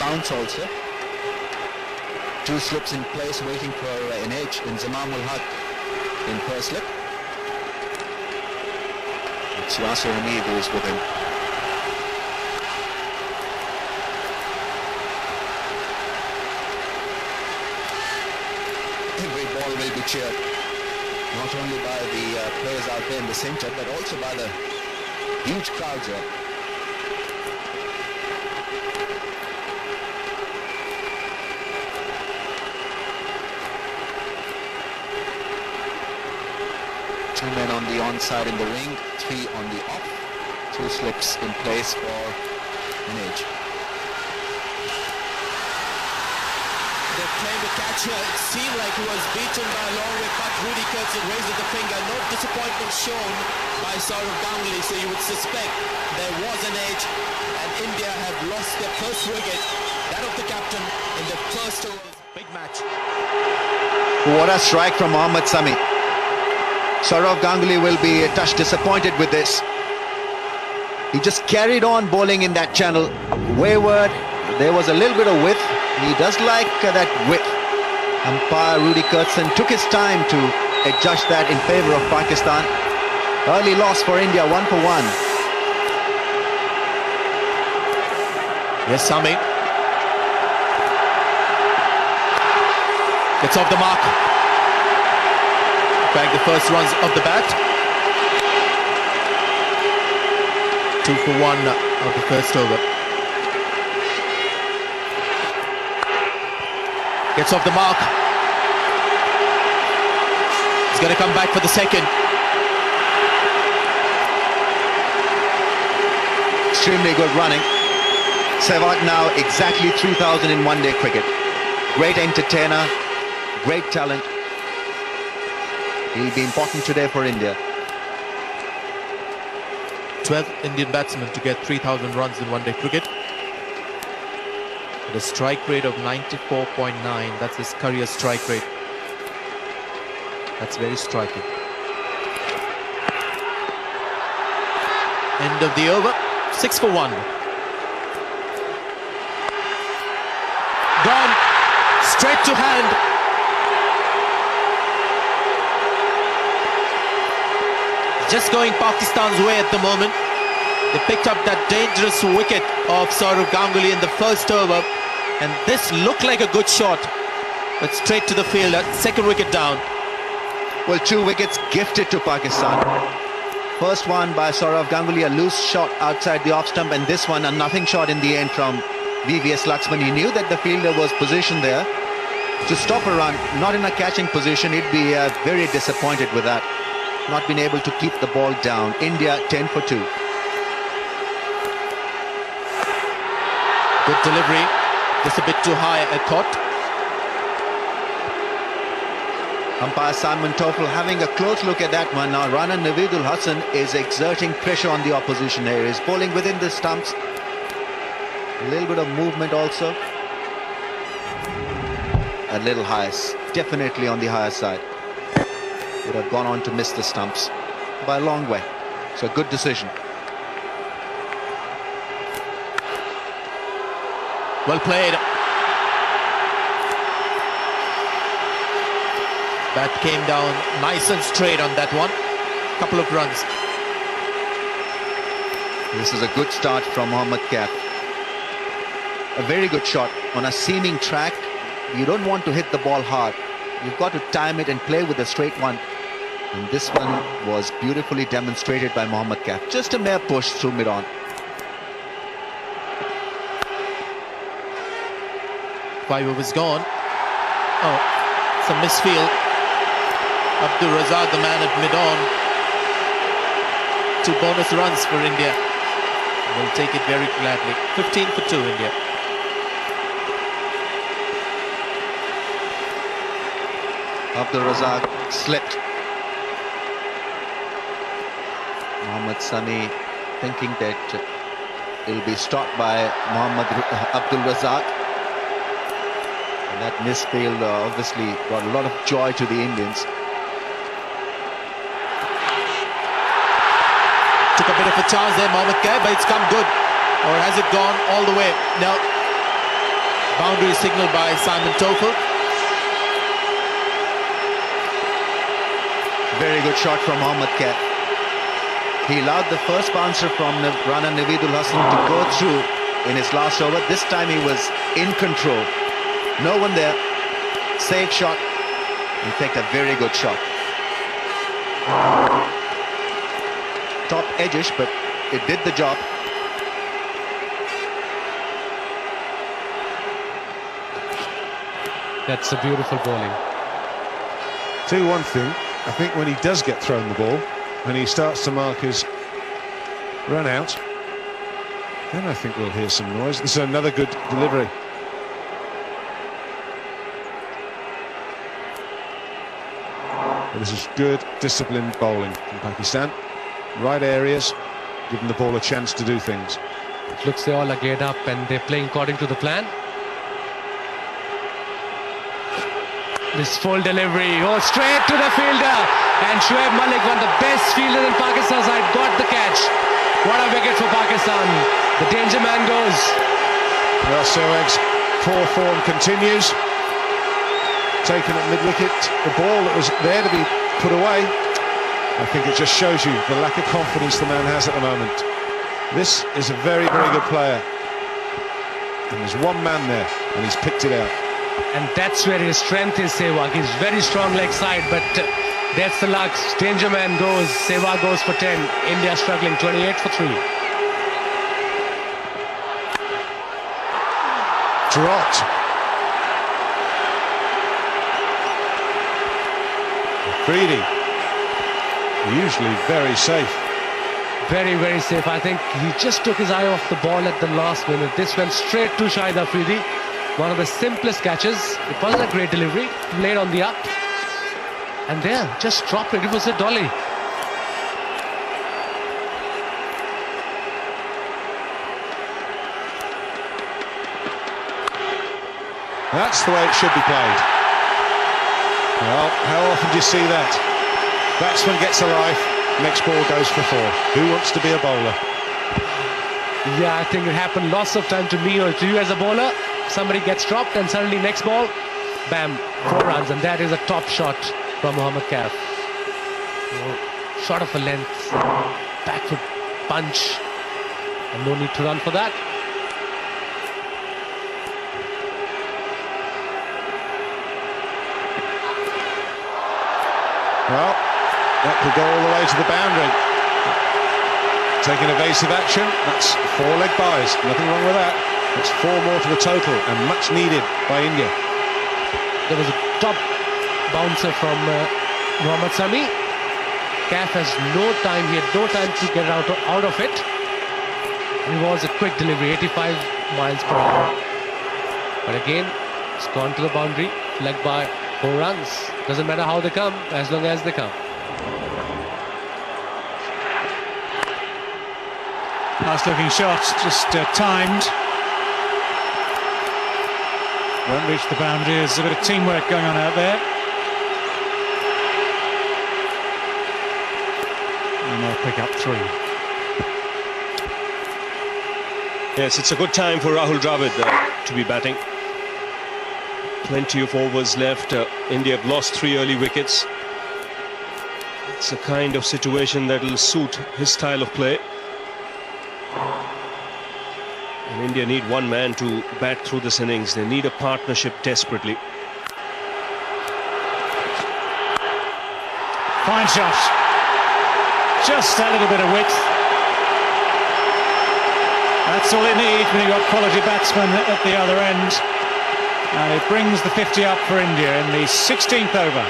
bounce also. Two slips in place waiting for an edge in Zamam ul Haq in first slip. It's Yasser Hamid who is with him. Every ball will be cheered, not only by the players out there in the centre, but also by the huge crowds here. Two men on the onside in the ring, three on the off. Two slips in place for an edge. They claimed the catcher. It seemed like he was beaten by a long way, but Rudy Kurtzin raised the finger. No disappointment shown by Saurav Ganguly, so you would suspect there was an edge, and India have lost their first wicket, that of the captain, in the first over. Big match. What a strike from Mohammad Sami. Saurav Ganguly will be a touch disappointed with this. He just carried on bowling in that channel. Wayward, there was a little bit of width. He does like that width. Umpire Rudy Kurtzin took his time to adjust that in favour of Pakistan. Early loss for India, 1 for 1. Yes, Sami. Gets off the mark. Back the first runs of the bat. 2 for 1 of the first over. Gets off the mark. He's going to come back for the second. Extremely good running. Sehwag now exactly 3,000 in one-day cricket. Great entertainer, great talent. He'll be important today for India. 12th Indian batsman to get 3,000 runs in one-day cricket. With a strike rate of 94.9. That's his career strike rate. That's very striking. End of the over. 6 for 1. Gone. Straight to hand. Just going Pakistan's way at the moment. They picked up that dangerous wicket of Saurav Ganguly in the first over, and this looked like a good shot, but straight to the fielder. Second wicket down. Well, 2 wickets gifted to Pakistan. First one by Saurav Ganguly, a loose shot outside the off stump, and this one a nothing shot in the end from VVS Laxman. He knew that the fielder was positioned there to stop a run, not in a catching position. He'd be very disappointed with that. Not been able to keep the ball down. India 10 for 2. Good delivery, just a bit too high, I thought. Umpire Simon Toffel having a close look at that one. Now Rana Naveedul Hassan is exerting pressure on the opposition here. He's bowling within the stumps. A little bit of movement also. A little higher, definitely on the higher side. Would have gone on to miss the stumps by a long way. So good decision. Well played. Bat came down nice and straight on that one. Couple of runs. This is a good start from Mohammad Kaif. A very good shot on a seaming track. You don't want to hit the ball hard. You've got to time it and play with a straight one. And this one was beautifully demonstrated by Mohammad Kaif. Just a mere push through mid-on. Five overs gone. Oh, it's a misfield. Abdul Razak, the man at mid-on. 2 bonus runs for India. Will take it very gladly. 15 for 2 India. Abdul Razak slipped. Mohammad Sami thinking that it'll be stopped by Abdul Razak. And that misfield obviously brought a lot of joy to the Indians. Took a bit of a chance there, Mohammad Kaif, but it's come good. Or has it gone all the way? No. Boundary signaled by Simon Toffel. Very good shot from Mohammad Kaif. He allowed the first bouncer from runner Naveedul Hasan to go through in his last over. This time he was in control. No one there. Safe shot. In fact, a very good shot. Top edgish, but it did the job. That's a beautiful bowling. Tell you one thing, I think when he does get thrown the ball, when he starts to mark his run out, then I think we'll hear some noise. This is another good delivery. But this is good, disciplined bowling from Pakistan. Right areas, giving the ball a chance to do things. It looks they all are geared up and they're playing according to the plan. This full delivery, oh, straight to the fielder, and Shoaib Malik, one of the best fielders in Pakistan side, got the catch. What a wicket for Pakistan. The danger man goes. Well, Sehwag's poor form continues. Taken at mid-wicket, the ball that was there to be put away. I think it just shows you the lack of confidence the man has at the moment. This is a very, very good player. And there's one man there, and he's picked it out. And that's where his strength is, Sehwag. He's very strong leg side, but that's the luck. Danger man goes, Sehwag goes for 10. India struggling, 28 for 3. Dropped. Greedy. Usually very safe. Very, very safe. I think he just took his eye off the ball at the last minute. This went straight to Shahid Afridi. One of the simplest catches. It wasn't a great delivery. Played on the up. And there, just dropped it. It was a dolly. That's the way it should be played. Well, how often do you see that? Batsman gets a life, next ball goes for 4. Who wants to be a bowler? Yeah, I think it happened lots of time to me or to you as a bowler. Somebody gets dropped and suddenly next ball, bam, 4 runs. And that is a top shot from Mohammad Kaif. Shot of a length, back foot punch. And no need to run for that. Well, that could go all the way to the boundary. Taking evasive action, that's 4 leg byes, nothing wrong with that. That's 4 more to the total and much needed by India. There was a top bouncer from Mohammad Sami. Kaif has no time, he had no time to get out of it. It was a quick delivery, 85 miles per hour. But again, it's gone to the boundary, leg by 4 runs. Doesn't matter how they come, as long as they come. Nice looking shot, just timed. Won't reach the boundary. There's a bit of teamwork going on out there. And they'll pick up 3. Yes, it's a good time for Rahul Dravid to be batting. Plenty of overs left. India have lost 3 early wickets. It's a kind of situation that will suit his style of play. And India need one man to bat through this innings. They need a partnership desperately. Fine shot. Just a little bit of width. That's all it needs when you've got quality batsmen at the other end. And it brings the 50 up for India in the 16th over.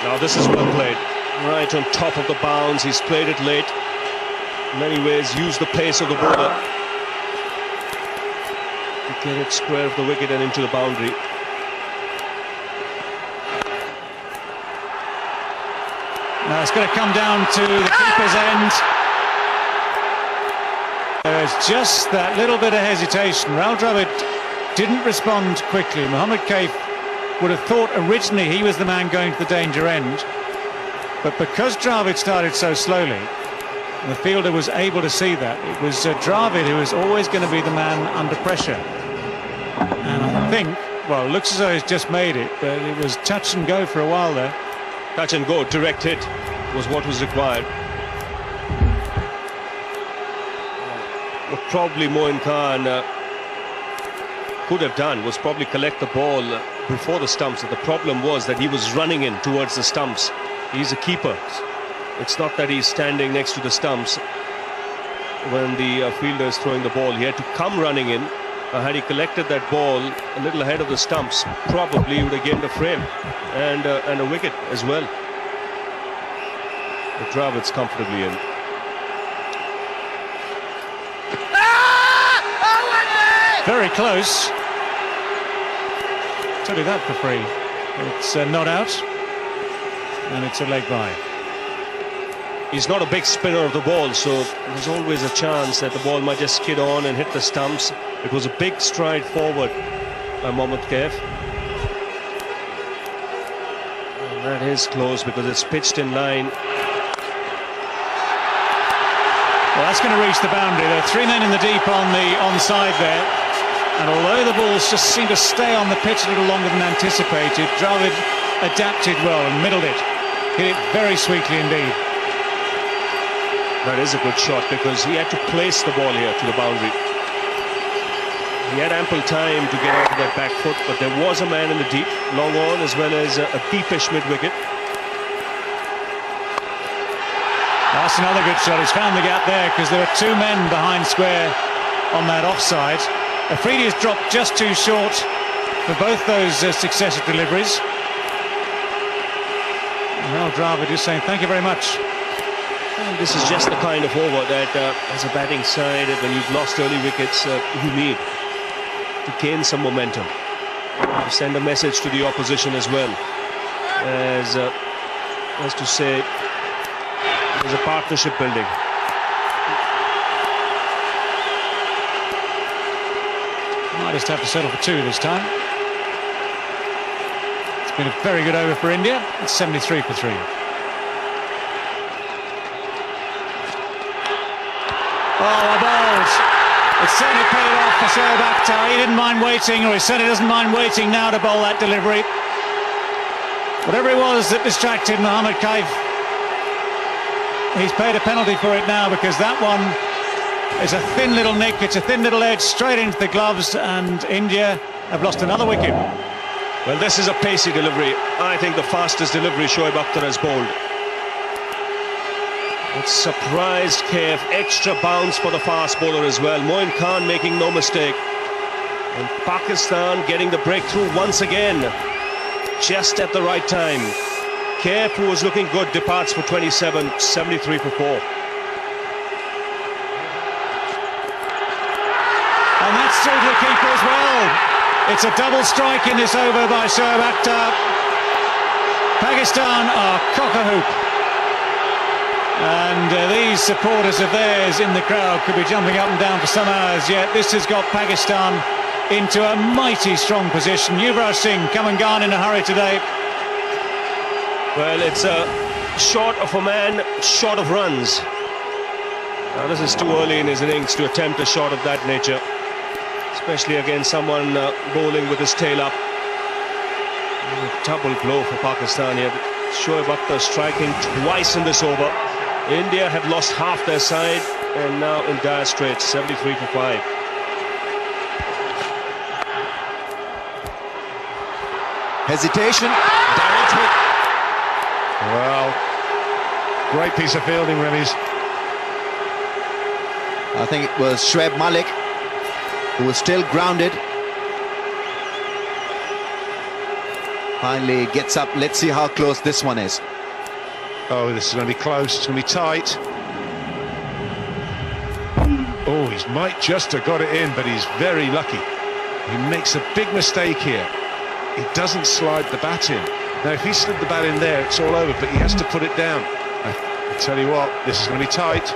Now this is well played. Right on top of the bounce. He's played it late. In many ways, used the pace of the bowler to get it square of the wicket and into the boundary. Now it's going to come down to the keeper's end. There's just that little bit of hesitation. Rahul Dravid didn't respond quickly. Mohammad Kaif would have thought originally he was the man going to the danger end. But because Dravid started so slowly, And the fielder was able to see that. It was Dravid who was always going to be the man under pressure. And I think, well, it looks as though he's just made it, but it was touch and go for a while there. Touch and go, direct hit was what was required. What probably Moin Khan could have done was probably collect the ball before the stumps. The problem was that he was running in towards the stumps. He's a keeper. It's not that he's standing next to the stumps when the fielder is throwing the ball. He had to come running in. Had he collected that ball a little ahead of the stumps, probably he would have gained a frame and a wicket as well. But Dravid's comfortably in. Very close. Tell you that for free. It's not out, and it's a leg by. He's not a big spinner of the ball, so there's always a chance that the ball might just skid on and hit the stumps. It was a big stride forward by Mohammad Kaif. And that is close because it's pitched in line. Well, that's going to reach the boundary. There are 3 men in the deep on the onside there. And although the balls just seem to stay on the pitch a little longer than anticipated, Dravid adapted well and middled it. Hit it very sweetly indeed. That is a good shot because he had to place the ball here to the boundary. He had ample time to get out of that back foot, but there was a man in the deep, long on as well as a deepish mid-wicket. That's another good shot. He's found the gap there because there are 2 men behind square on that offside. Afridi has dropped just too short for both those successive deliveries. Well, Dravid is saying thank you very much. And this is just the kind of over that as a batting side, when you've lost early wickets, you need to gain some momentum, to send a message to the opposition as well, as to say there's a partnership building. Might just have to settle for 2 this time. It's been a very good over for India. It's 73 for 3. Oh, a bold. It certainly paid off for Shoaib Akhtar. He didn't mind waiting, or he certainly doesn't mind waiting now to bowl that delivery. Whatever it was that distracted Mohammad Kaif, he's paid a penalty for it now, because that one is a thin little nick. It's a thin little edge straight into the gloves, and India have lost another wicket. Well, this is a pacey delivery. I think the fastest delivery Shoaib Akhtar has bowled. It surprised Kaif. Extra bounce for the fast bowler as well. Moin Khan making no mistake. And Pakistan getting the breakthrough once again, just at the right time. Kaif, who was looking good, departs for 27, 73 for 4. And that's through to the keeper as well. It's a double strike in this over by Shoaib Akhtar. Pakistan are cock-a-hoop. And these supporters of theirs in the crowd could be jumping up and down for some hours yet. This has got Pakistan into a mighty strong position. Yuvraj Singh, come and gone in a hurry today. Well, it's short of a man, short of runs. Now, this is too early in his innings to attempt a shot of that nature, especially against someone bowling with his tail up. A double blow for Pakistan here. Shoaib Akhtar striking twice in this over. India had lost half their side and now in dire straits, 73 for 5. Hesitation, direct hit. Well, great piece of fielding, Remy's. I think it was Shoaib Malik who was still grounded. Finally gets up. Let's see how close this one is. Oh, this is going to be close. It's going to be tight. Oh, he might just have got it in, but he's very lucky. He makes a big mistake here. He doesn't slide the bat in. Now, if he slid the bat in there, it's all over, but he has to put it down. I tell you what, this is going to be tight.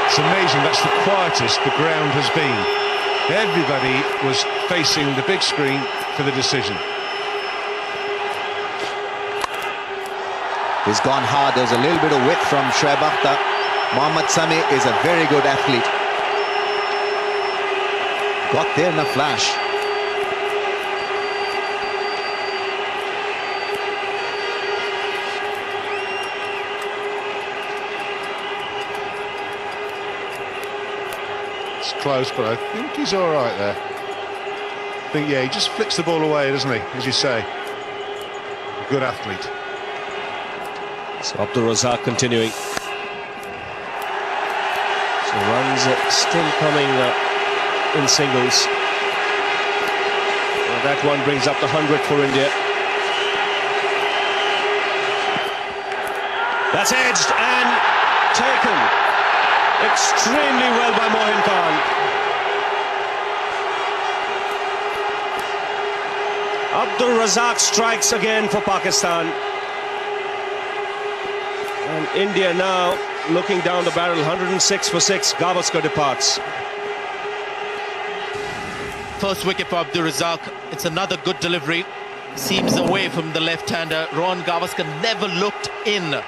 It's amazing, that's the quietest the ground has been. Everybody was facing the big screen for the decision. He's gone hard. There was a little bit of width from Shoaib Akhtar. Mohammad Sami is a very good athlete. Got there in a flash. It's close, but I think he's all right there. I think, yeah, he just flicks the ball away, doesn't he, as you say. A good athlete. So Abdul Razak continuing. So runs still coming in singles. Well, that one brings up the 100 for India. That's edged and taken extremely well by Mohin Khan. Abdul Razak strikes again for Pakistan. And India now looking down the barrel, 106 for 6. Gavaskar departs. First wicket for Abdul Razak. It's another good delivery. Seems away from the left-hander. Rohan Gavaskar never looked in,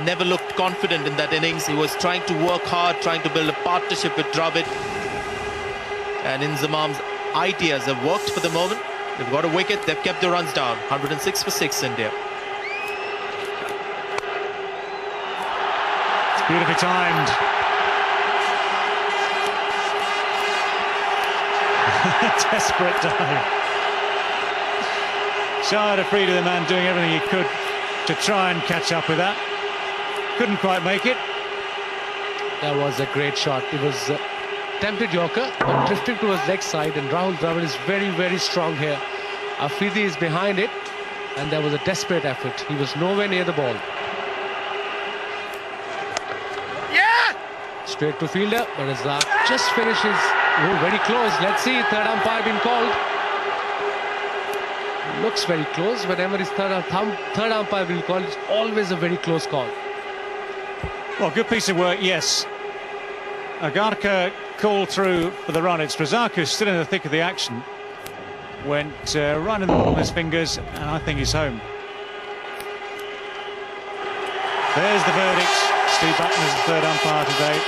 never looked confident in that innings. He was trying to work hard, trying to build a partnership with Dravid. And Inzamam's ideas have worked for the moment. They've got a wicket, they've kept the runs down. 106 for 6, India. Beautifully timed. Desperate dive. Shahid Afridi, the man, doing everything he could to try and catch up with that. Couldn't quite make it. That was a great shot. It was tempted Yorker, but drifting towards leg side, and Rahul Dravid is very, very strong here. Afridi is behind it, and there was a desperate effort. He was nowhere near the ball. Straight to fielder, but Razak just finishes. Oh, very close. Let's see, third umpire been called. Looks very close. Whenever his third umpire will call, it's always a very close call. Well, good piece of work, yes. Agarkar called through for the run. It's Razak who's still in the thick of the action. Went right in the ball with his fingers, and I think he's home. There's the verdict. Steve Button is the third umpire today.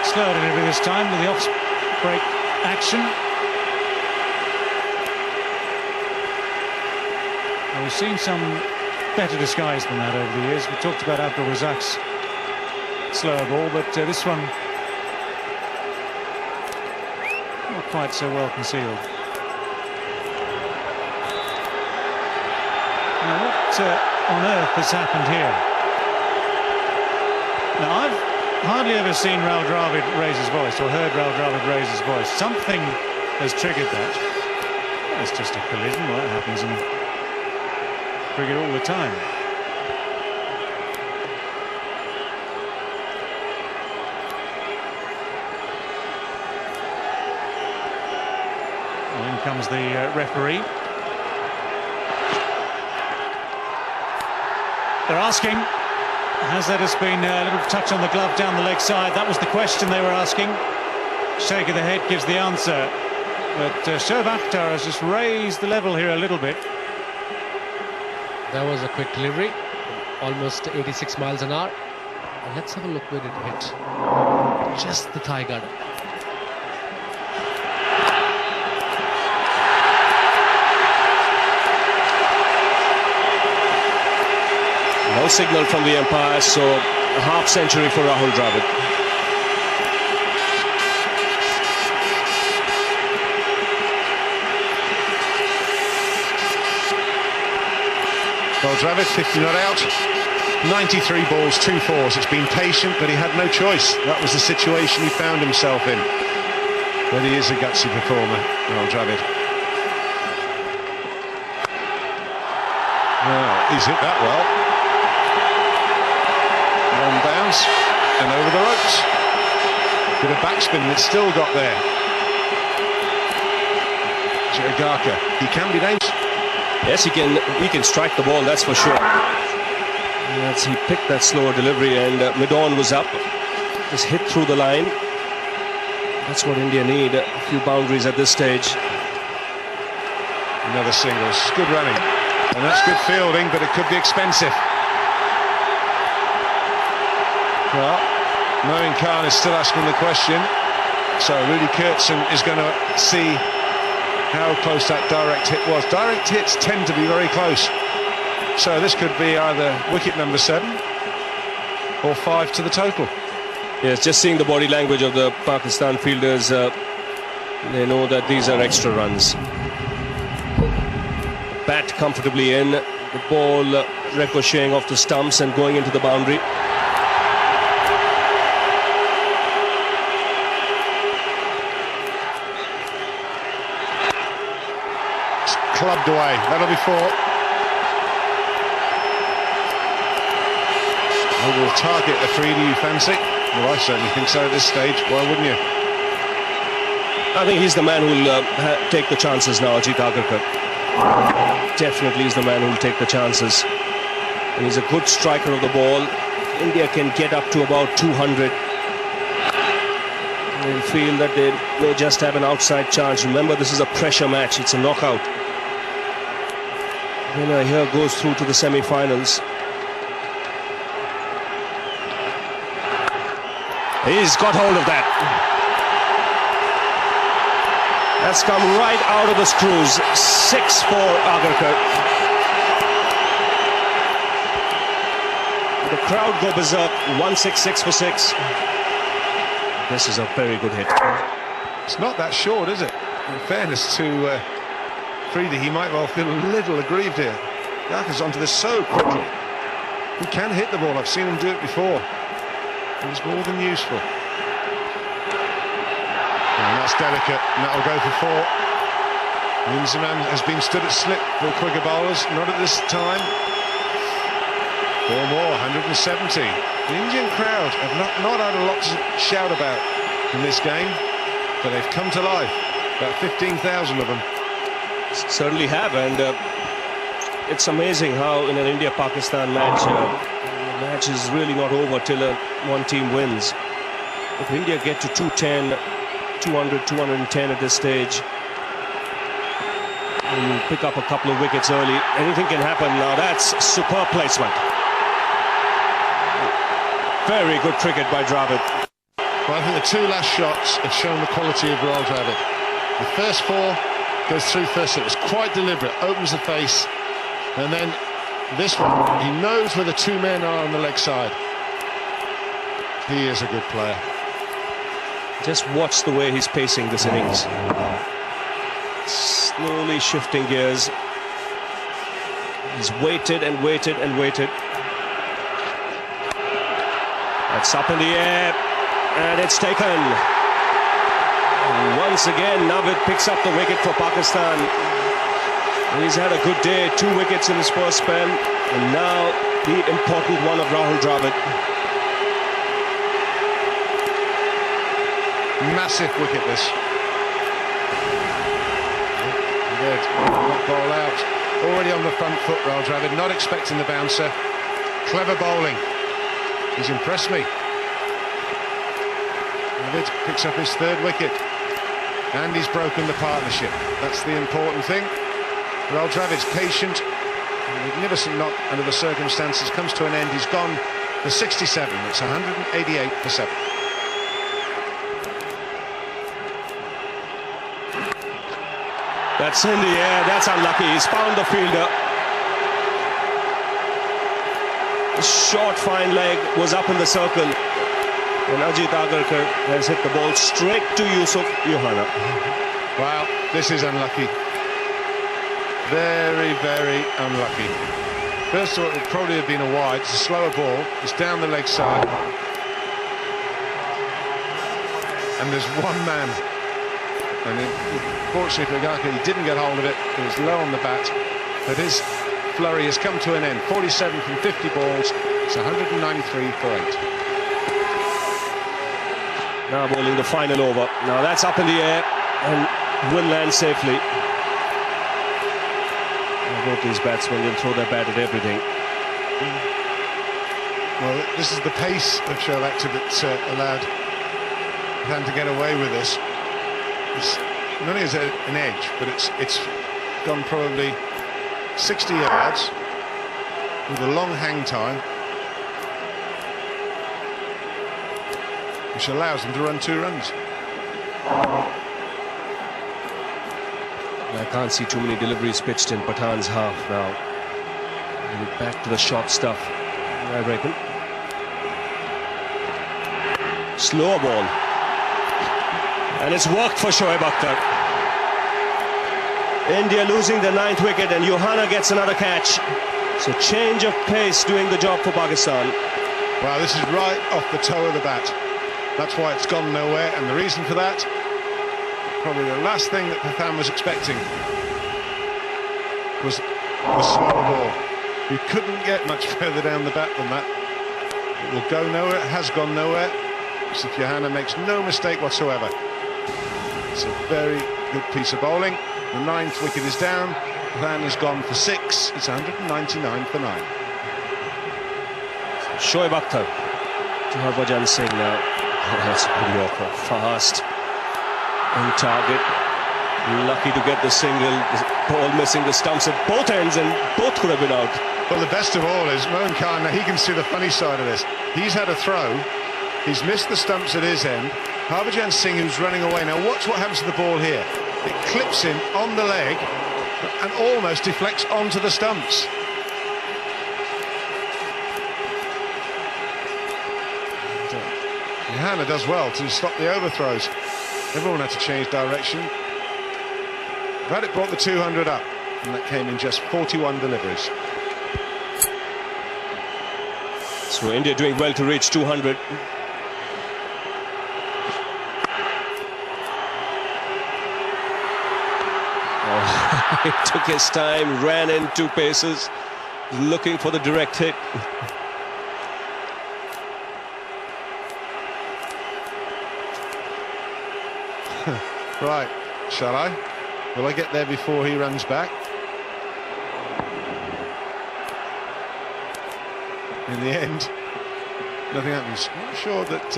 Slow delivery this time with the off-break action. Well, we've seen some better disguise than that over the years. We talked about Abdul Razak's slower ball, but this one not quite so well concealed. Now, what on earth has happened here? Now, I've hardly ever seen Rahul Dravid raise his voice, or heard Rahul Dravid raise his voice. Something has triggered that. Well, it's just a collision. Well, that happens in cricket all the time. Well, in comes the referee. They're asking, has there just been a little touch on the glove down the leg side? That was the question they were asking. Shake of the head gives the answer. But Shoaib Akhtar has just raised the level here a little bit. That was a quick delivery, almost 86 miles an hour. And let's have a look where it hit. Just the thigh guard. No signal from the umpire, so a half century for Rahul Dravid. Well, Dravid, 50 not out, 93 balls, 2 fours. It's been patient, but he had no choice. That was the situation he found himself in. But he is a gutsy performer, Rahul Dravid. Well, he's hit that well. One bounce and over the ropes. Bit of backspin that's still got there. Agarkar, he can be dangerous. Yes, he can strike the ball, that's for sure. Yes, he picked that slower delivery, and mid-on was up. Just hit through the line. That's what India need, a few boundaries at this stage. Another singles. Good running. And that's good fielding, but it could be expensive. Well, Moin Khan is still asking the question. So Rudy Kurtzen is going to see how close that direct hit was. Direct hits tend to be very close. So this could be either wicket number 7 or 5 to the total. Yes, just seeing the body language of the Pakistan fielders, they know that these are extra runs. Bat comfortably in, the ball ricocheting off the stumps and going into the boundary. It's clubbed away, that'll be 4. Will target Afridi, you fancy? Well, I certainly think so at this stage. Why wouldn't you? I think he's the man who'll take the chances now, Ajit Agarkar. Definitely is the man who'll take the chances. And he's a good striker of the ball. India can get up to about 200. They'll feel that they may just have an outside chance. Remember, this is a pressure match. It's a knockout. Winner here goes through to the semi-finals. He's got hold of that. That's come right out of the screws. 6 for Agarkar. The crowd go berserk. 166 for 6. This is a very good hit. It's not that short, is it? In fairness to Frida, he might well feel a little aggrieved here. Agarkar's onto this so quickly. He can hit the ball. I've seen him do it before. He's more than useful. And that's delicate, and that'll go for 4. Inzamam has been stood at slip for quicker bowlers, not at this time. 4 more, 170. The Indian crowd have not had a lot to shout about in this game, but they've come to life. About 15,000 of them. Certainly have, and it's amazing how in an India-Pakistan match, the match is really not over till one team wins. If India get to 210, 200, 210 at this stage, and pick up a couple of wickets early, anything can happen. Now that's superb placement. Very good cricket by Dravid. Well, I think the 2 last shots have shown the quality of Rahul Dravid. The first 4 goes through first. It was quite deliberate, opens the face, and then this one, he knows where the 2 men are on the leg side. He is a good player. Just watch the way he's pacing this innings. Slowly shifting gears. He's waited and waited and waited. That's up in the air, and it's taken. And once again, Navid picks up the wicket for Pakistan. He's had a good day, 2 wickets in his first spell, and now the important one of Rahul Dravid. Massive wicket this. Good. Not bowl out. Already on the front foot, Rahul Dravid, not expecting the bouncer. Clever bowling. He's impressed me. Dravid picks up his 3rd wicket. And he's broken the partnership. That's the important thing. Rahul Dravid's patient. Magnificent knock under the circumstances. Comes to an end. He's gone for 67. It's 188 for 7. That's in the air, that's unlucky. He's found the fielder. The short, fine leg was up in the circle. And Ajit Agarkar has hit the ball straight to Yusuf Yohana. Wow, this is unlucky. Very, very unlucky. First of all, it would probably have been a wide. It's a slower ball. It's down the leg side. And there's one man. And fortunately for Agarkar, he didn't get hold of it. It was low on the bat. But his flurry has come to an end. 47 from 50 balls. It's 193 for 8. Now bowling the final over. Now that's up in the air and will land safely. Both these batsmen will throw their bat at everything. Well, this is the pace of Shoaib Akhtar that allowed them to get away with this. It's not only is it an edge, but it's gone probably 60 yards with a long hang time, which allows them to run 2 runs. I can't see too many deliveries pitched in Pathan's half now. Maybe back to the short stuff, I reckon. Slow ball. And it's worked for Shoaib Akhtar. India losing the 9th wicket, and Johanna gets another catch. So change of pace doing the job for Pakistan. Well, this is right off the toe of the bat. That's why it's gone nowhere, and the reason for that, probably the last thing that Pathan was expecting was a slower ball. He couldn't get much further down the bat than that. It will go nowhere, it has gone nowhere. So Johanna makes no mistake whatsoever. It's a very good piece of bowling. The 9th wicket is down. Pathan has gone for 6. It's 199 for 9. Shoaib Akhtar to Harbhajan Singh now. Oh, that's pretty awful. Fast. On target. Lucky to get the single. The ball missing the stumps at both ends, and both could have been out. Well, the best of all is Mohan Khan. Now he can see the funny side of this. He's had a throw. He's missed the stumps at his end. Harbhajan Singh, who's running away. Now watch what happens to the ball here. It clips him on the leg and almost deflects onto the stumps. Johanna does well to stop the overthrows. Everyone had to change direction. But it brought the 200 up, and that came in just 41 deliveries. So India doing well to reach 200. Oh, he took his time, ran in 2 paces, looking for the direct hit. Right, shall I? Will I get there before he runs back? In the end, nothing happens. I'm not sure that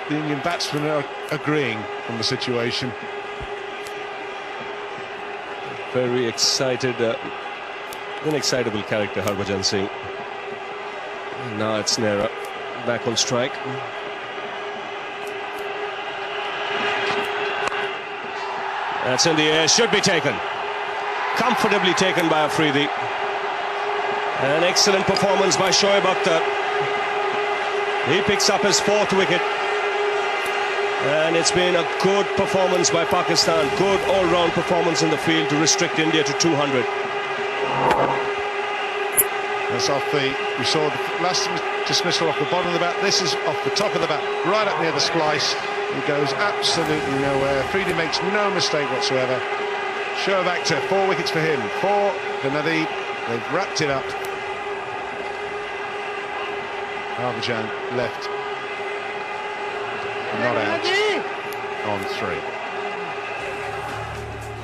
the Indian batsmen are agreeing on the situation. Very excited, an excitable character, Harbhajan Singh. And now it's Nehra back on strike. That's in the air, should be taken. Comfortably taken by Afridi. An excellent performance by Shoaib Akhtar. He picks up his 4th wicket. And it's been a good performance by Pakistan. Good all-round performance in the field to restrict India to 200. That's off we saw the last dismissal off the bottom of the bat. This is off the top of the bat, right up near the splice. It goes absolutely nowhere. Afridi makes no mistake whatsoever. Shoaib Akhtar, 4 wickets for him. 4 for Nadeep. They've wrapped it up. Harbhajan left not out on 3.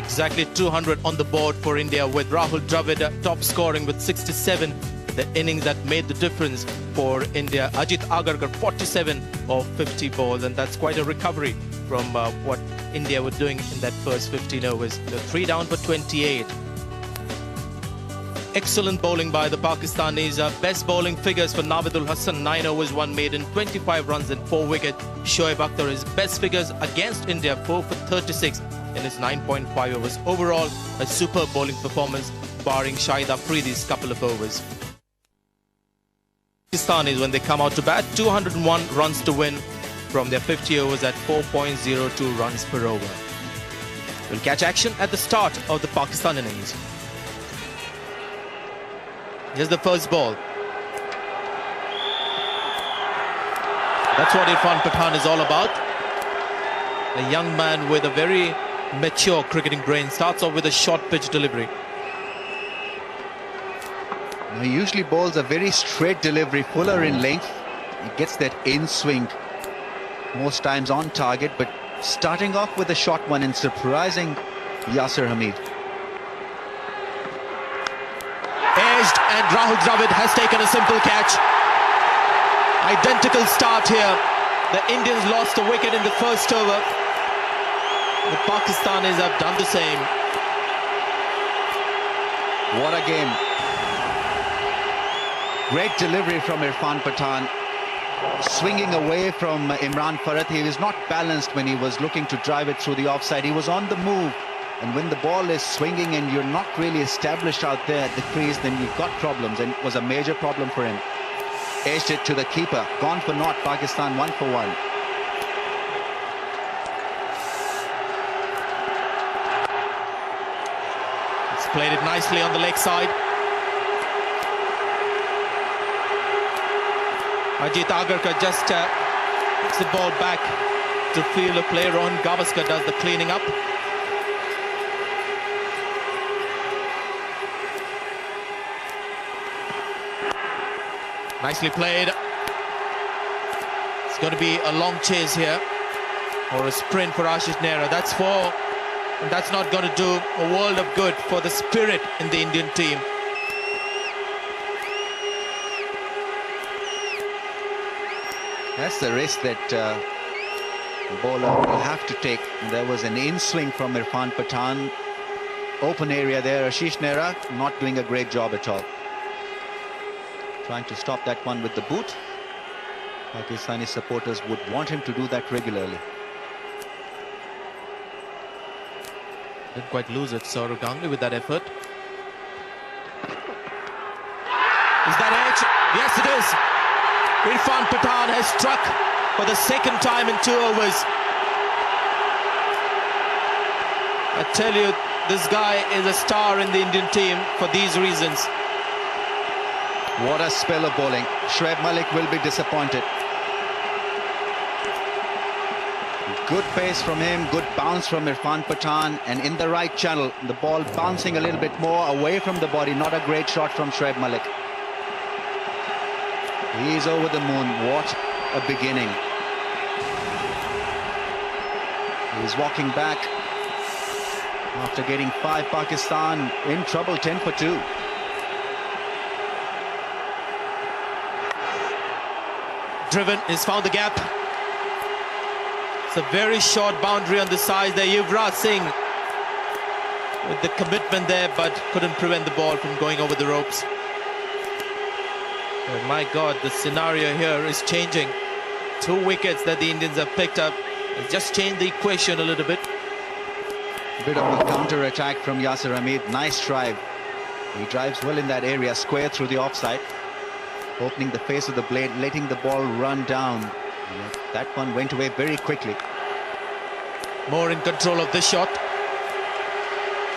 Exactly 200 on the board for India, with Rahul Dravid top scoring with 67. The innings that made the difference for India. Ajit Agarkar 47 of 50 balls, and that's quite a recovery from what India were doing in that first 15 overs. They're 3 down for 28. Excellent bowling by the Pakistanis. Best bowling figures for Navidul Hassan, 9 overs, 1 maiden, 25 runs and 4 wickets. Shoaib Akhtar, his best figures against India, 4 for 36 in his 9.5 overs. Overall, a superb bowling performance, barring Shahid Afridi's couple of overs. Pakistanis, when they come out to bat, 201 runs to win from their 50 overs at 4.02 runs per over. We'll catch action at the start of the Pakistan innings. Here's the first ball. That's what Irfan Pathan is all about. A young man with a very mature cricketing brain. Starts off with a short pitch delivery. He usually bowls a very straight delivery, fuller in length. He gets that in swing most times on target, but starting off with a short one and surprising Yasir Hamid. Edged, and Rahul Dravid has taken a simple catch. Identical start here. The Indians lost a wicket in the first over. The Pakistanis have done the same. What a game. Great delivery from Irfan Pathan. Swinging away from Imran Farhat. He was not balanced when he was looking to drive it through the offside. He was on the move. And when the ball is swinging and you're not really established out there at the crease, then you've got problems. And it was a major problem for him. Edged it to the keeper. Gone for naught. Pakistan 1 for 1. He's played it nicely on the leg side. Ajit Agarkar just puts the ball back to field. A player on Gavaskar does the cleaning up. Nicely played. It's going to be a long chase here, or a sprint for Ashish Nehra. That's four, and that's not going to do a world of good for the spirit in the Indian team. That's the risk that the bowler will have to take. There was an in-swing from Irfan Pathan. Open area there. Ashish Nehra not doing a great job at all. Trying to stop that one with the boot. Pakistani supporters would want him to do that regularly. Didn't quite lose it, Saurav Ganguly, with that effort. Is that edge? Yes, it is. Irfan Pathan has struck for the second time in 2 overs. I tell you, this guy is a star in the Indian team for these reasons. What a spell of bowling. Shoaib Malik will be disappointed. Good pace from him, good bounce from Irfan Pathan, and in the right channel. The ball bouncing a little bit more away from the body. Not a great shot from Shoaib Malik. He's over the moon. What a beginning. He's walking back after getting 5. Pakistan in trouble, 10 for 2. Driven, he's found the gap. It's a very short boundary on the side there. Yuvraj Singh with the commitment there, but couldn't prevent the ball from going over the ropes. Oh my God, the scenario here is changing. 2 wickets that the Indians have picked up. It's just changed the equation a little bit. A bit of a counter-attack from Yasir Hamid. Nice drive. He drives well in that area, square through the offside. Opening the face of the blade, letting the ball run down. That one went away very quickly. More in control of this shot.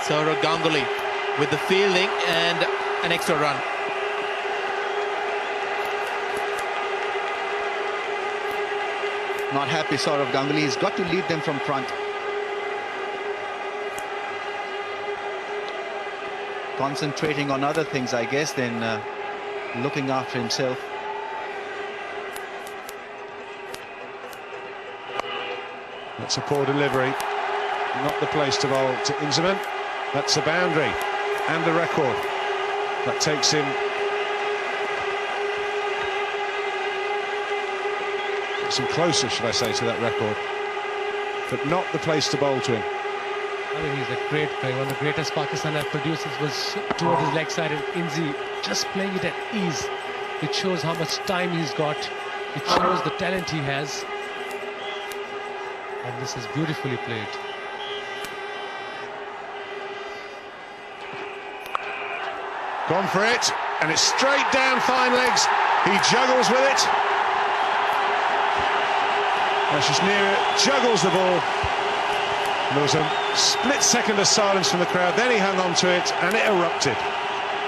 Saurav Ganguly with the fielding and an extra run. Not happy, Saurav Ganguly. He's got to lead them from front. Concentrating on other things, I guess, than looking after himself. That's a poor delivery. Not the place to bowl to Inzamam. That's a boundary and a record. That takes him. Gets him closer, should I say, to that record. But not the place to bowl to him. I mean, he's a great player. One of the greatest Pakistan have produced was towards his leg side, and Inzi just playing it at ease. It shows how much time he's got. It shows the talent he has. And this is beautifully played. Gone for it, and it's straight down fine legs. He juggles with it. Ashish Nehra juggles the ball. There was a split second of silence from the crowd. Then he hung on to it, and it erupted.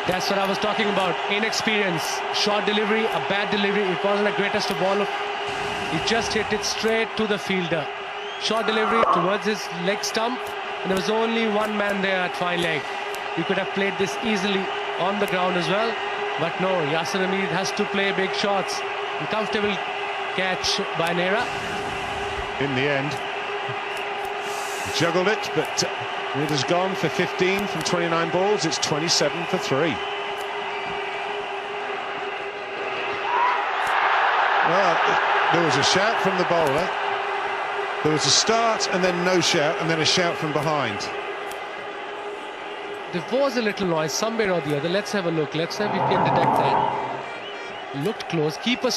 That's what I was talking about. Inexperience. Short delivery, a bad delivery. It wasn't the greatest of all. He just hit it straight to the fielder. Short delivery towards his leg stump, and there was only one man there at fine leg. He could have played this easily on the ground as well, but no, Yasir Hamid has to play big shots. Uncomfortable catch by Nehra. In the end, he juggled it, but it has gone for 15 from 29 balls. It's 27 for 3. Well, there was a shout from the bowler. There was a start and then no shout, and then a shout from behind. There was a little noise somewhere or the other. Let's have a look. Let's see if we can detect that. Looked close. Keeper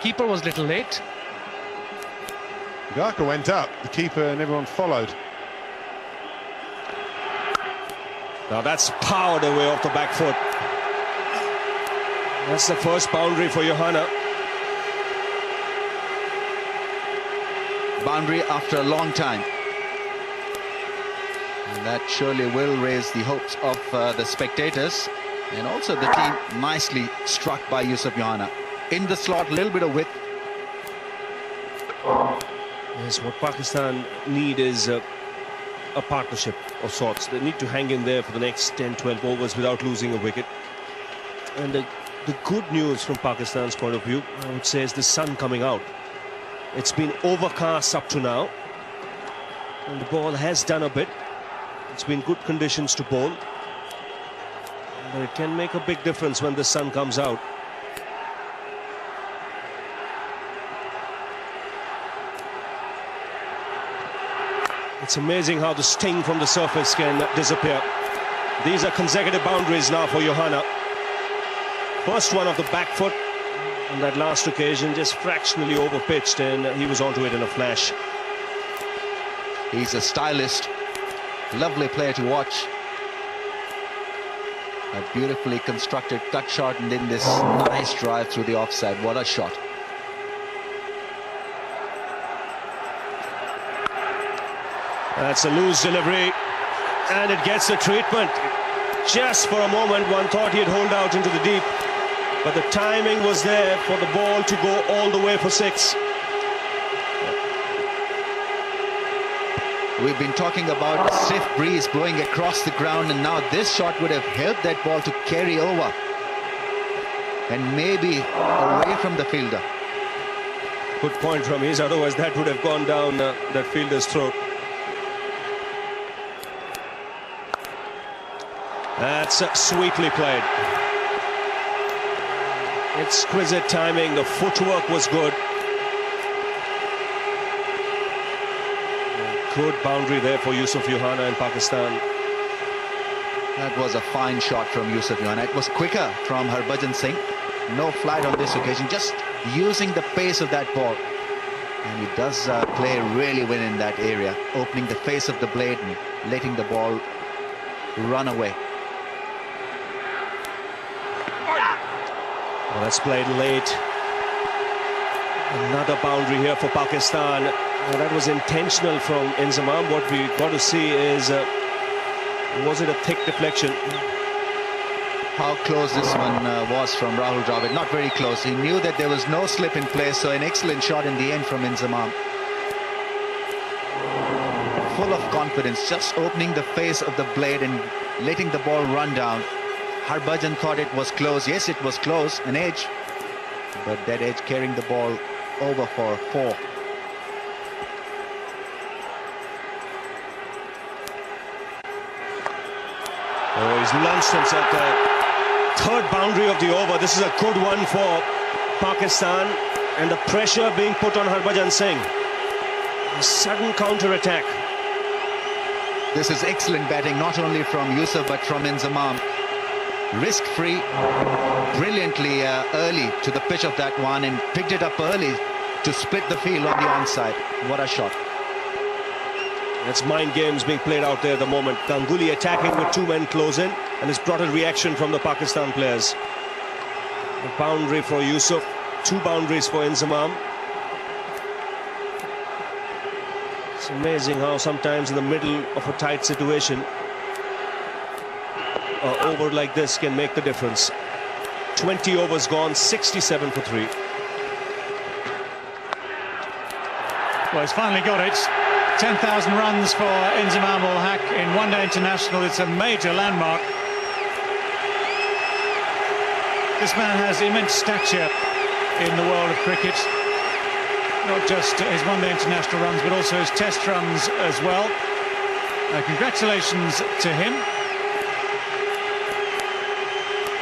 keeper was a little late. Garka went up, the keeper and everyone followed. Now that's powered away off the back foot. That's the first boundary for Johanna. Boundary after a long time. And that surely will raise the hopes of the spectators and also the team. Nicely struck by Yusuf Johanna. In the slot, a little bit of width. Yes, what Pakistan need is a partnership of sorts. They need to hang in there for the next 10-12 overs without losing a wicket. And the good news from Pakistan's point of view, I would say, is the sun coming out. It's been overcast up to now, and the ball has done a bit. It's been good conditions to bowl, but it can make a big difference when the sun comes out. It's amazing how the sting from the surface can disappear. These are consecutive boundaries now for Johanna. First one off the back foot on that last occasion, just fractionally over pitched, and he was onto it in a flash. He's a stylist, lovely player to watch. A beautifully constructed cut shot and then this nice drive through the offside. What a shot. That's a loose delivery, and it gets the treatment. Just for a moment, one thought he'd hold out into the deep, but the timing was there for the ball to go all the way for 6. We've been talking about a stiff breeze blowing across the ground, and now this shot would have helped that ball to carry over and maybe away from the fielder. Good point from his, otherwise that would have gone down that fielder's throat. That's sweetly played. Exquisite timing, the footwork was good. Good boundary there for Yusuf Johanna in Pakistan. That was a fine shot from Yusuf Johanna. It was quicker from Harbhajan Singh. No flight on this occasion, just using the pace of that ball. And he does play really well in that area, opening the face of the blade and letting the ball run away. Well, that's played late. Another boundary here for Pakistan. Well, that was intentional from Inzamam. What we got to see is, was it a thick deflection? How close this one was from Rahul Dravid. Not very close. He knew that there was no slip in play, so an excellent shot in the end from Inzamam. Full of confidence, just opening the face of the blade and letting the ball run down. Harbhajan thought it was close. Yes, it was close, an edge, but that edge carrying the ball over for 4. Oh, he's launched himself there. Third boundary of the over. This is a good one for Pakistan, and the pressure being put on Harbhajan Singh. A sudden counter-attack. This is excellent batting, not only from Yusuf but from Inzamam. Risk-free, brilliantly early to the pitch of that one, and picked it up early to split the field on the onside. What a shot. That's mind games being played out there at the moment. Ganguly attacking with 2 men close in, and it's brought a reaction from the Pakistan players. A boundary for Yusuf, 2 boundaries for Inzamam. It's amazing how sometimes in the middle of a tight situation, an over like this can make the difference. 20 overs gone, 67 for 3. Well, he's finally got it. 10,000 runs for Inzamam ul Haq in one-day international. It's a major landmark. This man has immense stature in the world of cricket. Not just his one-day international runs, but also his test runs as well. Congratulations to him.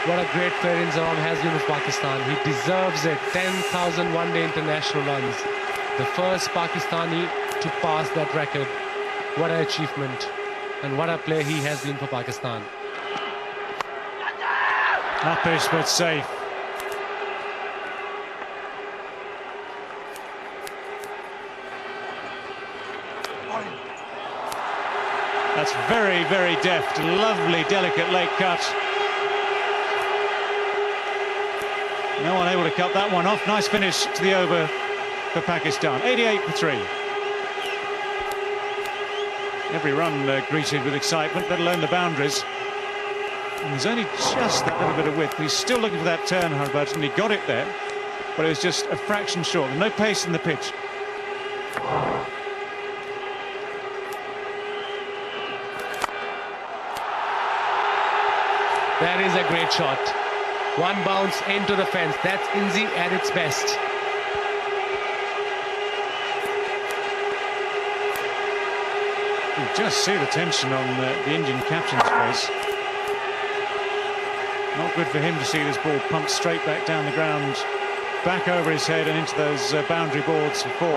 What a great player Inzamam has been with Pakistan. He deserves it. 10,000 one-day international runs. The first Pakistani to pass that record. What an achievement, and what a player he has been for Pakistan. Uppish but safe. That's very, very deft. Lovely, delicate leg cut. No one able to cut that one off. Nice finish to the over for Pakistan. 88 for 3. Every run greeted with excitement, let alone the boundaries. And there's only just that little bit of width. He's still looking for that turn, Harbhajan, and he got it there, but it was just a fraction short. No pace in the pitch. That is a great shot. One bounce into the fence. That's Inzi at its best. You just see the tension on the Indian captain's face. Not good for him to see this ball pumped straight back down the ground, back over his head and into those boundary boards for 4.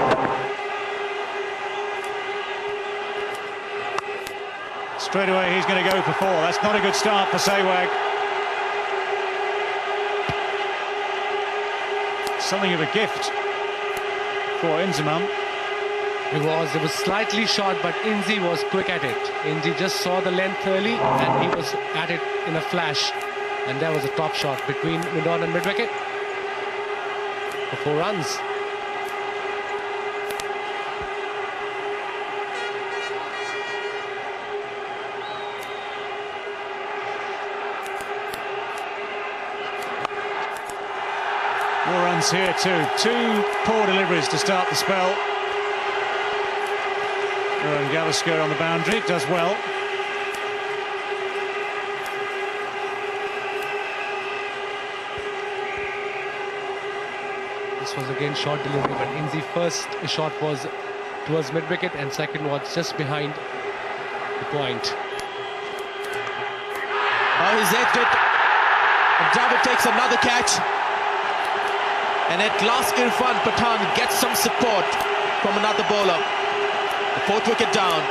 Straight away he's going to go for 4. That's not a good start for Sehwag. Something of a gift for Inzamam. It was slightly short, but Inzi was quick at it. Inzi just saw the length early and he was at it in a flash. And there was a top shot between mid-on and mid-wicket for 4 runs. More runs here too. 2 poor deliveries to start the spell. And Gavaskar on the boundary does well. This was again short delivery, but Inzi first shot was towards mid-wicket and second was just behind the point. Oh, he's edged it. And Dravid takes another catch. And at last Irfan Pathan gets some support from another bowler. The 4th wicket down.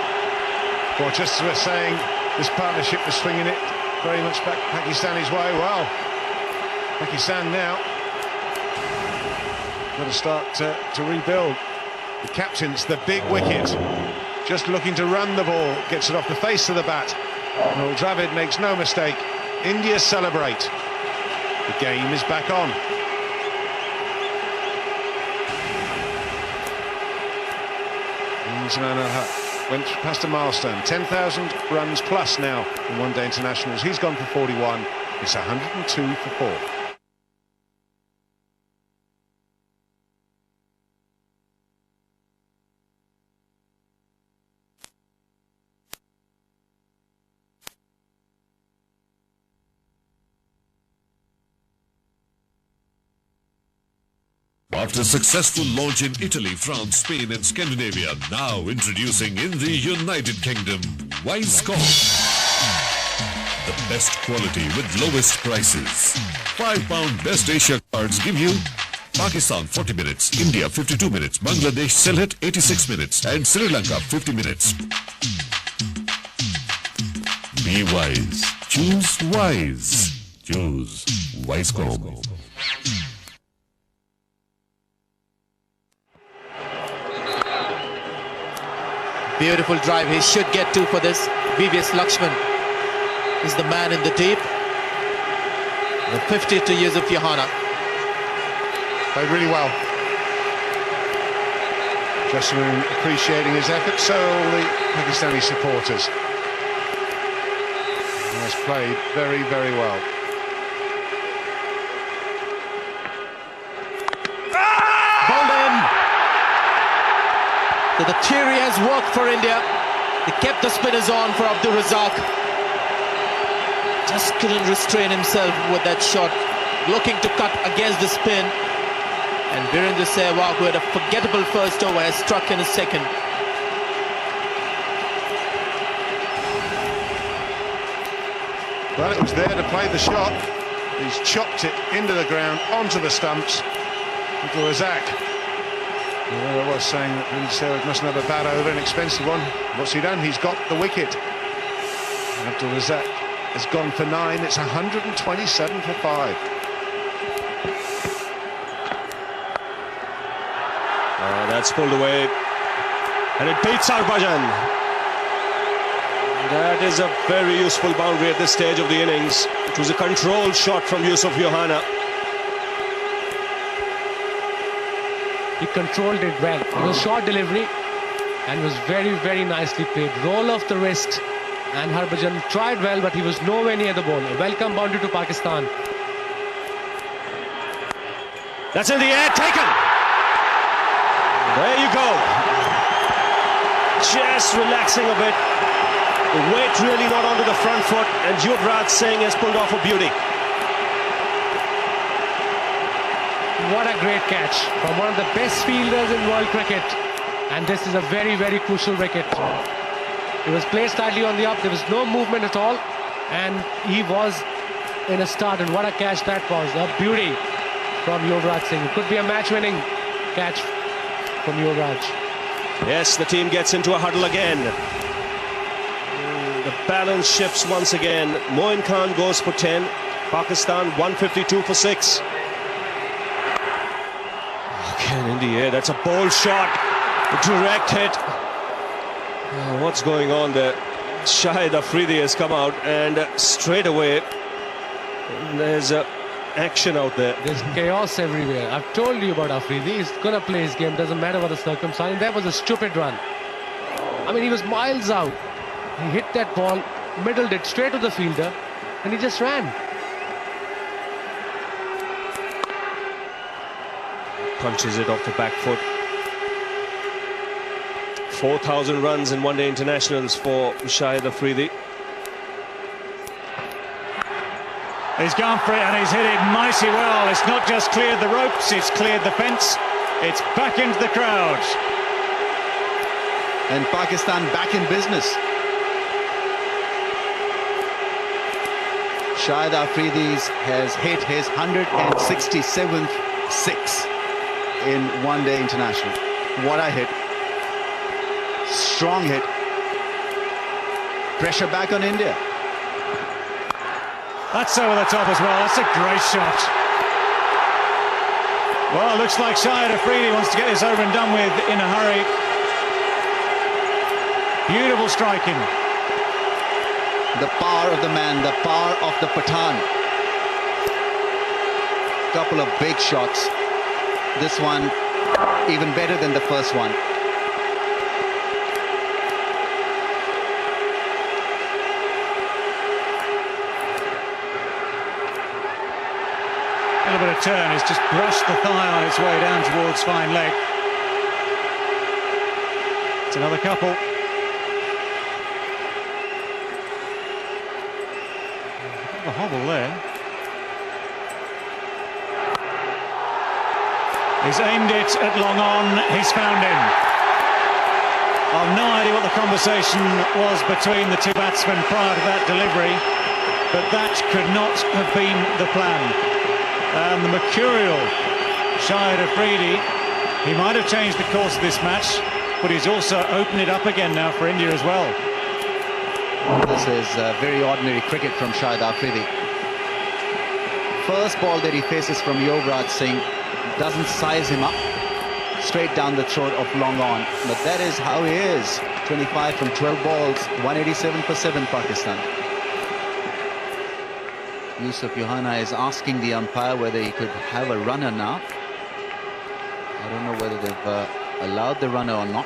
Well, just as we're saying, this partnership was swinging it very much back Pakistani's way. Well, Pakistan now got to start to rebuild. The captain's the big wicket, just looking to run the ball, gets it off the face of the bat. Well, Dravid makes no mistake. India celebrate. The game is back on. Inzamam went past a milestone, 10,000 runs plus now in one-day internationals. He's gone for 41. It's 102 for 4. After successful launch in Italy, France, Spain and Scandinavia, now introducing in the United Kingdom, Wisecom. The best quality with lowest prices. £5 Best Asia cards give you Pakistan 40 minutes, India 52 minutes, Bangladesh Sylhet 86 minutes and Sri Lanka 50 minutes. Be wise. Choose wise. Choose Wisecom. Beautiful drive. He should get 2 for this. VVS Lakshman is the man in the deep. The 50th to Yusuf Yohana. Played really well. Jessamine appreciating his effort, so all the Pakistani supporters. He has played very, very well. So the theory has worked for India. They kept the spinners on for Abdul Razak. Just couldn't restrain himself with that shot. Looking to cut against the spin. And Virendra Sehwag, who had a forgettable first over, has struck in his second. Well, it was there to play the shot. He's chopped it into the ground, onto the stumps. Abdul Razak. Well, I was saying that Sehwag mustn't have a bad over, an expensive one. What's he done? He's got the wicket. Abdul Razak has gone for 9. It's 127 for 5. That's pulled away, and it beats Harbhajan. That is a very useful boundary at this stage of the innings. It was a controlled shot from Yusuf Yohana. He controlled it well. It was short delivery and was very, very nicely played. Roll off the wrist, and Harbhajan tried well, but he was nowhere near the ball. A welcome boundary to Pakistan. That's in the air, taken. There you go. Just relaxing a bit. The weight really not onto the front foot, and Yuvraj Singh has pulled off a beauty. What a great catch from one of the best fielders in world cricket. And this is a very, very crucial wicket. It was placed slightly on the up. There was no movement at all. And he was in a start. And what a catch that was. A beauty from Yuvraj Singh. It could be a match-winning catch from Yuvraj. Yes, the team gets into a huddle again. The balance shifts once again. Moin Khan goes for 10. Pakistan 152 for 6. Again in the air. That's a bold shot. A direct hit. What's going on there? Shahid Afridi has come out, and straight away there's action out there. There's chaos everywhere. I've told you about Afridi. He's going to play his game. Doesn't matter what the circumstance. That was a stupid run. I mean, he was miles out. He hit that ball, middled it straight to the fielder, and he just ran. Punches it off the back foot. 4,000 runs in one-day internationals for Shahid Afridi. He's gone for it, and he's hit it mighty well. It's not just cleared the ropes, it's cleared the fence. It's back into the crowd. And Pakistan back in business. Shahid Afridi has hit his 167th six in one-day international. What a hit. Strong hit. Pressure back on India. That's over the top as well. That's a great shot. Well, it looks like Shahid Afridi wants to get this over and done with in a hurry. Beautiful striking. The power of the man, the power of the Pathan. Couple of big shots. This one even better than the first one. A little bit of turn. It's just brushed the thigh on its way down towards fine leg. It's another couple. A hobble there. He's aimed it at long on. He's found him. I've no idea what the conversation was between the two batsmen prior to that delivery, but that could not have been the plan. And the mercurial Shahid Afridi, he might have changed the course of this match, but he's also opened it up again now for India as well. This is very ordinary cricket from Shahid Afridi. First ball that he faces from Yuvraj Singh doesn't size him up. Straight down the throat of long on. But that is how he is. 25 from 12 balls, 187 for 7 Pakistan. Yusuf Yohana is asking the umpire whether he could have a runner now. I don't know whether they've allowed the runner or not.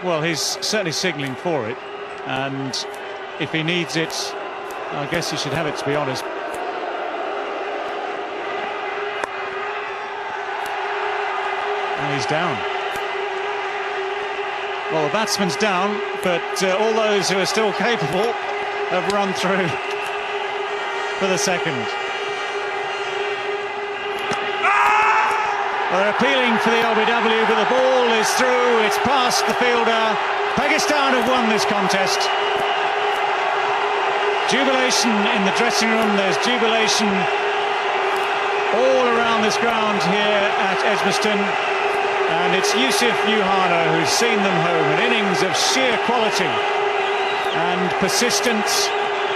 Well, he's certainly signalling for it, and if he needs it, I guess he should have it, to be honest. And he's down. Well, the batsman's down, but all those who are still capable have run through for the second. They're appealing for the LBW, but the ball is through. It's past the fielder. Pakistan have won this contest. Jubilation in the dressing room. There's jubilation all around this ground here at Edgbaston. And it's Yusuf Yohana who's seen them home. An innings of sheer quality and persistence,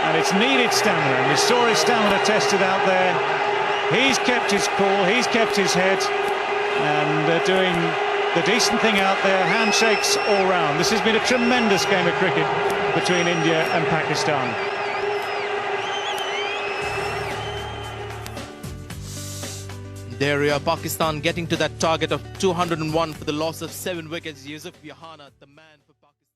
and it's needed stamina. And we saw his stamina tested out there. He's kept his cool, he's kept his head, and doing the decent thing out there, handshakes all round. This has been a tremendous game of cricket between India and Pakistan. There we are, Pakistan getting to that target of 201 for the loss of 7 wickets. Yusuf Yahana, the man for Pakistan.